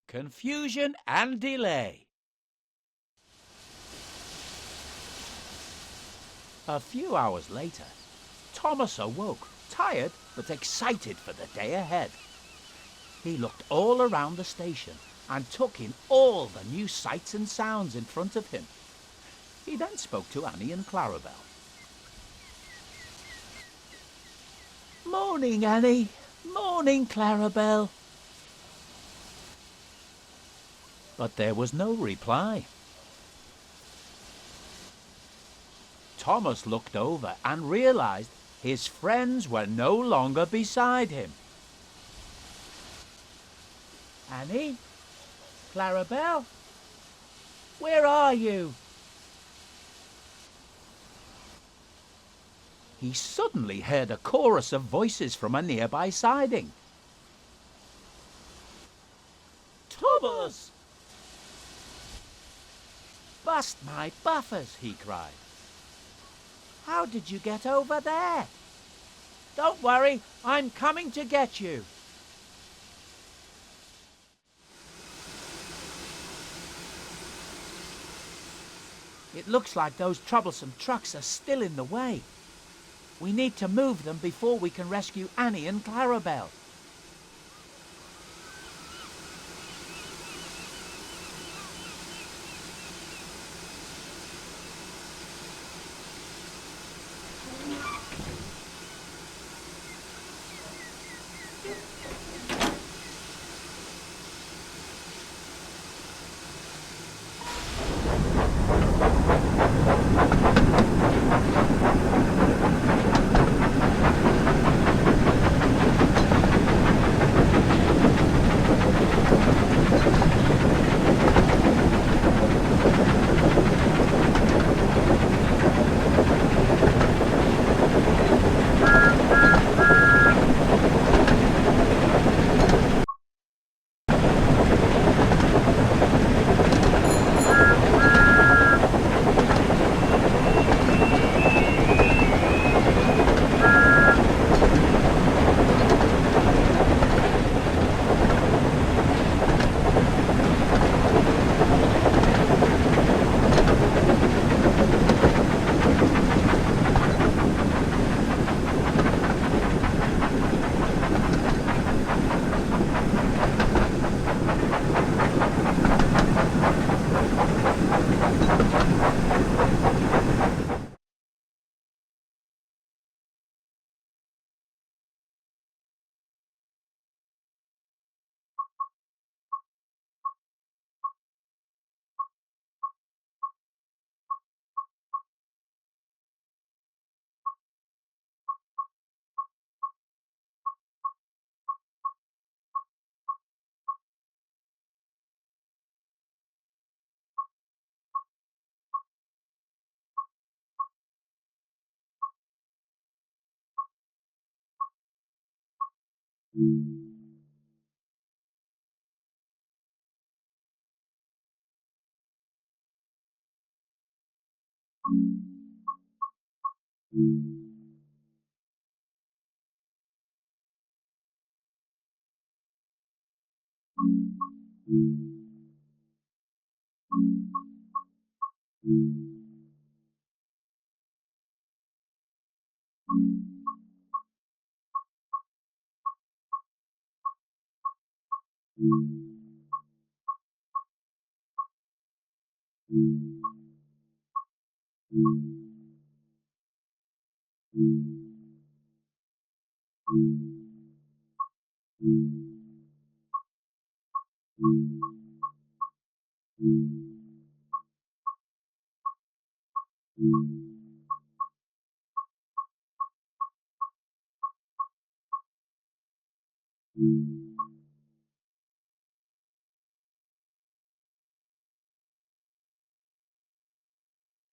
Confusion and delay. A few hours later, Thomas awoke, tired but excited for the day ahead. He looked all around the station and took in all the new sights and sounds in front of him. He then spoke to Annie and Clarabel. "Morning, Annie. Morning, Clarabel." But there was no reply. Thomas looked over and realized his friends were no longer beside him. "Annie? Clarabel? Where are you?" He suddenly heard a chorus of voices from a nearby siding. "Thomas! Bust my buffers," he cried. "How did you get over there?" "Don't worry, I'm coming to get you." "It looks like those troublesome trucks are still in the way. We need to move them before we can rescue Annie and Clarabel."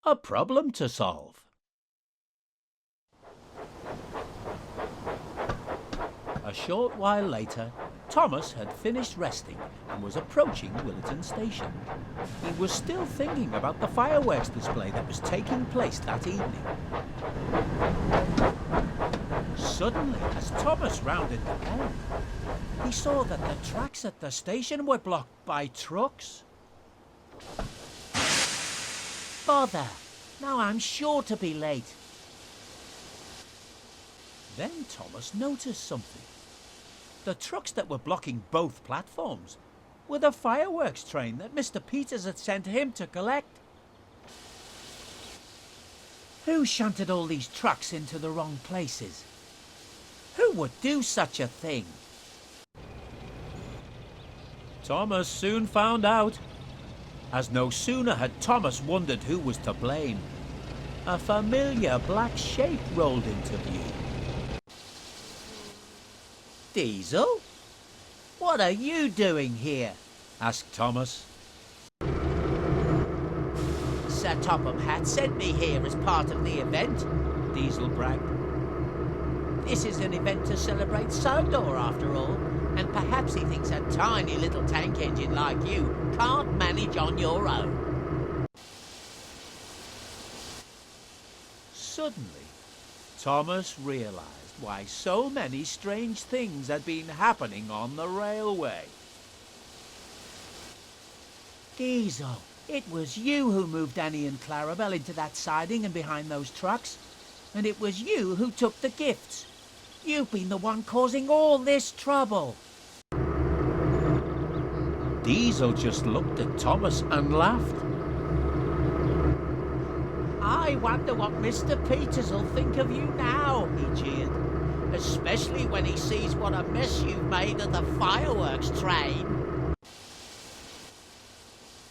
A problem to solve. A short while later, Thomas had finished resting and was approaching Williton Station. He was still thinking about the fireworks display that was taking place that evening. Suddenly, as Thomas rounded the bend, he saw that the tracks at the station were blocked by trucks. Bother! Now I'm sure to be late. Then Thomas noticed something. The trucks that were blocking both platforms were the fireworks train that Mr. Peters had sent him to collect. Who shunted all these trucks into the wrong places? Who would do such a thing? Thomas soon found out. As no sooner had Thomas wondered who was to blame, a familiar black shape rolled into view. Diesel? What are you doing here? Asked Thomas. Sir Topham Hatt sent me here as part of the event, Diesel bragged. This is an event to celebrate Sodor after all, and perhaps he thinks a tiny little tank engine like you can't manage on your own. Suddenly, Thomas realized why so many strange things had been happening on the railway. Diesel, it was you who moved Annie and Clarabelle into that siding and behind those trucks. And it was you who took the gifts. You've been the one causing all this trouble. Diesel just looked at Thomas and laughed. I wonder what Mr. Peters will think of you now, he jeered. Especially when he sees what a mess you've made of the fireworks train.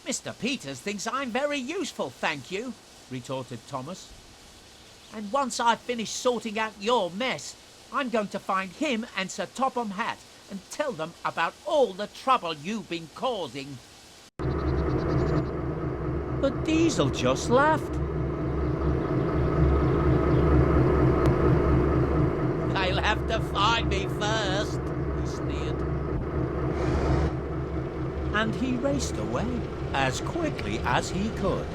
Mr. Peters thinks I'm very useful, thank you, retorted Thomas. And once I've finished sorting out your mess, I'm going to find him and Sir Topham Hatt and tell them about all the trouble you've been causing. But Diesel just laughed. They'll have to find me first, he sneered. And he raced away as quickly as he could.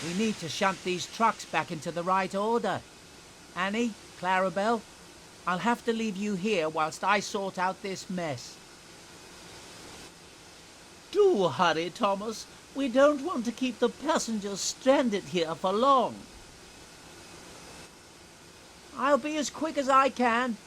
We need to shunt these trucks back into the right order. Annie, Clarabelle, I'll have to leave you here whilst I sort out this mess. Do hurry, Thomas. We don't want to keep the passengers stranded here for long. I'll be as quick as I can.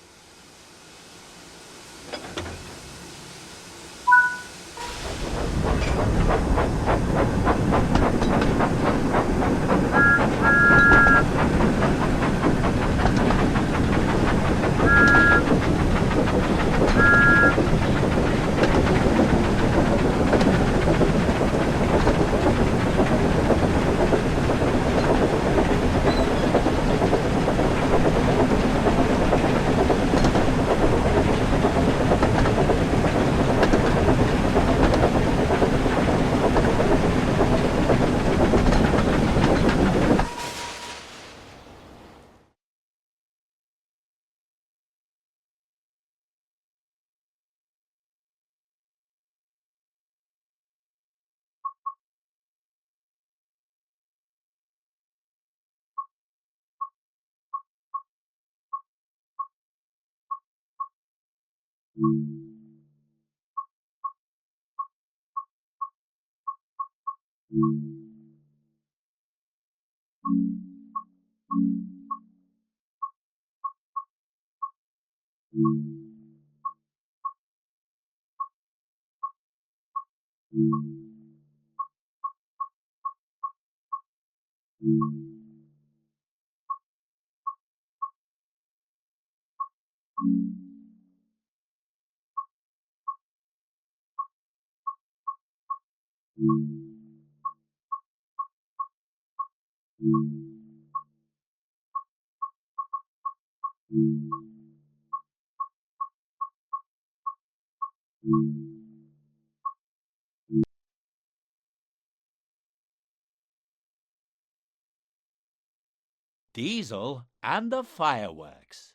Diesel and the Fireworks.